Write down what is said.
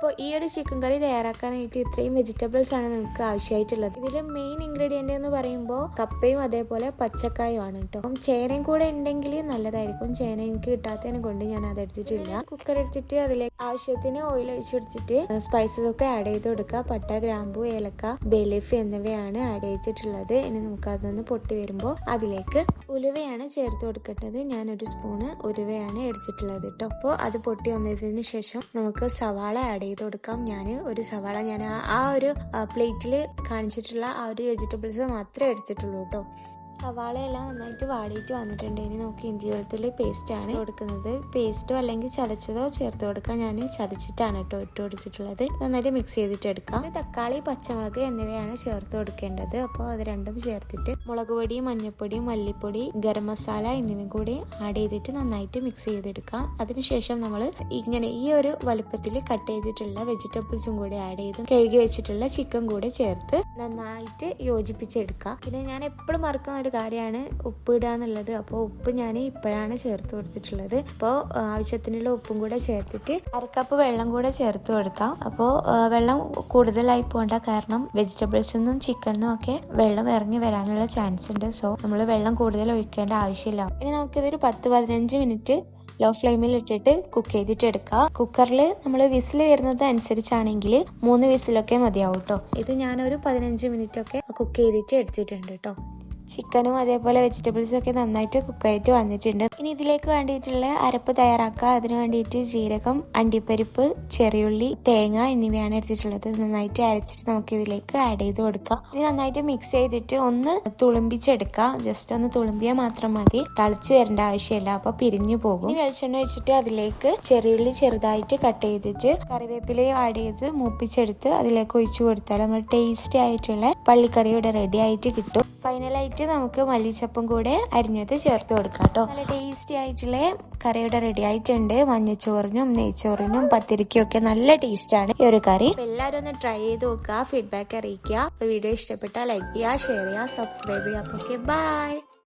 അപ്പോൾ ഈ ഒരു ചിക്കൻ കറി തയ്യാറാക്കാനായിട്ട് ഇത്രയും വെജിറ്റബിൾസ് ആണ് നമുക്ക് ആവശ്യമായിട്ടുള്ളത്. ഇതിൽ മെയിൻ ഇൻഗ്രീഡിയന്റ് എന്ന് പറയുമ്പോൾ കപ്പയും അതേപോലെ പച്ചക്കായും ആണ് കേട്ടോ. അപ്പം ചേനയും കൂടെ ഉണ്ടെങ്കിൽ നല്ലതായിരിക്കും. ചേന എനിക്ക് കിട്ടാത്തതിനെ കൊണ്ട് ഞാൻ അത് എടുത്തിട്ടില്ല. കുക്കർ എടുത്തിട്ട് അതിലേക്ക് ആവശ്യത്തിന് ഓയിൽ ഒഴിച്ചെടുത്തിട്ട് സ്പൈസസ് ഒക്കെ ആഡ് ചെയ്ത് കൊടുക്കുക. പട്ട, ഗ്രാമ്പു, ഏലക്ക, ബേ ലീഫ് എന്നിവയാണ് ആഡ് ചെയ്തിട്ടുള്ളത്. ഇനി നമുക്ക് അതൊന്ന് പൊട്ടി വരുമ്പോൾ അതിലേക്ക് ഉലുവയാണ് ചേർത്ത് കൊടുക്കേണ്ടത്. ഞാനൊരു സ്പൂണ് ഉലുവയാണ് എടുത്തിട്ടുള്ളത് കേട്ടോ. അപ്പോൾ അത് പൊട്ടി വന്നതിന് ശേഷം നമുക്ക് സവാള ആഡ് ചെയ്ത് കൊടുക്കാം. ഞാൻ ഒരു സവാള ആ ഒരു പ്ലേറ്റിൽ കാണിച്ചിട്ടുള്ള ആ ഒരു വെജിറ്റബിൾസ് മാത്രമേ എടുത്തിട്ടുള്ളൂ കേട്ടോ. സവാളയെല്ലാം നന്നായിട്ട് വാടിയിട്ട് വന്നിട്ടുണ്ട്. ഇനി നമുക്ക് ഇഞ്ചി വെളുത്തുള്ളി പേസ്റ്റ് ആണ് കൊടുക്കുന്നത്. പേസ്റ്റോ അല്ലെങ്കിൽ ചതച്ചതോ ചേർത്ത് കൊടുക്കാം. ഞാൻ ചതച്ചിട്ടാണ് കേട്ടോ ഇട്ട് കൊടുത്തിട്ടുള്ളത്. നന്നായിട്ട് മിക്സ് ചെയ്തിട്ട് എടുക്കാം. തക്കാളി, പച്ചമുളക് എന്നിവയാണ് ചേർത്ത് കൊടുക്കേണ്ടത്. അപ്പോൾ അത് രണ്ടും ചേർത്തിട്ട് മുളക് പൊടി, മഞ്ഞൾപ്പൊടി, മല്ലിപ്പൊടി, ഗരം മസാല എന്നിവയും കൂടി ആഡ് ചെയ്തിട്ട് നന്നായിട്ട് മിക്സ് ചെയ്തെടുക്കാം. അതിനുശേഷം നമ്മൾ ഇങ്ങനെ ഈ ഒരു വലുപ്പത്തിൽ കട്ട് ചെയ്തിട്ടുള്ള വെജിറ്റബിൾസും കൂടി ആഡ് ചെയ്ത് കഴുകി വെച്ചിട്ടുള്ള ചിക്കൻ കൂടി ചേർത്ത് നന്നായിട്ട് യോജിപ്പിച്ചെടുക്കാം. പിന്നെ ഞാൻ എപ്പോഴും മറക്കുന്ന ഒരു കാര്യമാണ് ഉപ്പ് ഇടുക എന്നുള്ളത്. അപ്പോൾ ഉപ്പ് ഞാൻ ഇപ്പോഴാണ് ചേർത്ത് കൊടുത്തിട്ടുള്ളത്. അപ്പോൾ ആവശ്യത്തിനുള്ള ഉപ്പും കൂടെ ചേർത്തിട്ട് 1/2 കപ്പ് വെള്ളം കൂടെ ചേർത്ത് കൊടുക്കാം. അപ്പോൾ വെള്ളം കൂടുതലായി പോകേണ്ട, കാരണം വെജിറ്റബിൾസിൽ നിന്നും ചിക്കനിന്നും ഒക്കെ വെള്ളം ഇറങ്ങി വരാനുള്ള ചാൻസ് ഉണ്ട്. സോ നമ്മൾ വെള്ളം കൂടുതൽ ഒഴിക്കേണ്ട ആവശ്യമില്ല. ഇനി നമുക്കിതൊരു 10-15 മിനിറ്റ് ലോ ഫ്ലെയിമിൽ ഇട്ടിട്ട് കുക്ക് ചെയ്തിട്ട് എടുക്കാം. കുക്കറിൽ നമ്മൾ വിസിൽ വരുന്നത് അനുസരിച്ചാണെങ്കിൽ 3 വിസിലൊക്കെ മതിയാവും കേട്ടോ. ഇത് ഞാനൊരു 15 മിനിറ്റ് ഒക്കെ കുക്ക് ചെയ്തിട്ട് എടുത്തിട്ടുണ്ട് കേട്ടോ. ചിക്കനും അതേപോലെ വെജിറ്റബിൾസും ഒക്കെ നന്നായിട്ട് കുക്കായിട്ട് വന്നിട്ടുണ്ട്. ഇനി ഇതിലേക്ക് വേണ്ടിയിട്ടുള്ള അരപ്പ് തയ്യാറാക്കുക. അതിന് വേണ്ടിയിട്ട് ജീരകം, അണ്ടിപ്പരിപ്പ്, ചെറിയുള്ളി, തേങ്ങ എന്നിവയാണ് എടുത്തിട്ടുള്ളത്. നന്നായിട്ട് അരച്ചിട്ട് നമുക്ക് ഇതിലേക്ക് ആഡ് ചെയ്ത് കൊടുക്കാം. ഇനി നന്നായിട്ട് മിക്സ് ചെയ്തിട്ട് ഒന്ന് തുളുമ്പിച്ചെടുക്കാം. ജസ്റ്റ് ഒന്ന് തുളുമ്പിയാൽ മാത്രം മതി, തളിച്ച് വരേണ്ട ആവശ്യമില്ല, അപ്പൊ പിരിഞ്ഞു പോകും. ഇനി വെളിച്ചെണ്ണ വെച്ചിട്ട് അതിലേക്ക് ചെറിയുള്ളി ചെറുതായിട്ട് കട്ട് ചെയ്തിട്ട് കറിവേപ്പിലയും ആഡ് ചെയ്ത് മൂപ്പിച്ചെടുത്ത് അതിലേക്ക് ഒഴിച്ചു കൊടുത്താൽ നമ്മൾ ടേസ്റ്റി ആയിട്ടുള്ള പള്ളിക്കറി ഇവിടെ റെഡി ആയിട്ട് കിട്ടും. ഫൈനലായിട്ട് നമുക്ക് മല്ലിച്ചപ്പും കൂടെ അരിഞ്ഞത് ചേർത്ത് കൊടുക്കാം കേട്ടോ. നല്ല ടേസ്റ്റി ആയിട്ടുള്ള കറിയുടെ റെഡി ആയിട്ടുണ്ട്. മഞ്ഞച്ചോറിനും നെയ്ച്ചോറിനും പത്തിരിക്കും ഒക്കെ നല്ല ടേസ്റ്റ് ആണ് ഈ ഒരു കറി. എല്ലാവരും ഒന്ന് ട്രൈ ചെയ്ത് നോക്കുക, ഫീഡ്ബാക്ക് അറിയിക്കുക. വീഡിയോ ഇഷ്ടപ്പെട്ടാൽ ലൈക്ക് ചെയ്യുക, ഷെയർ ചെയ്യുക, സബ്സ്ക്രൈബ് ചെയ്യുക. Okay, by.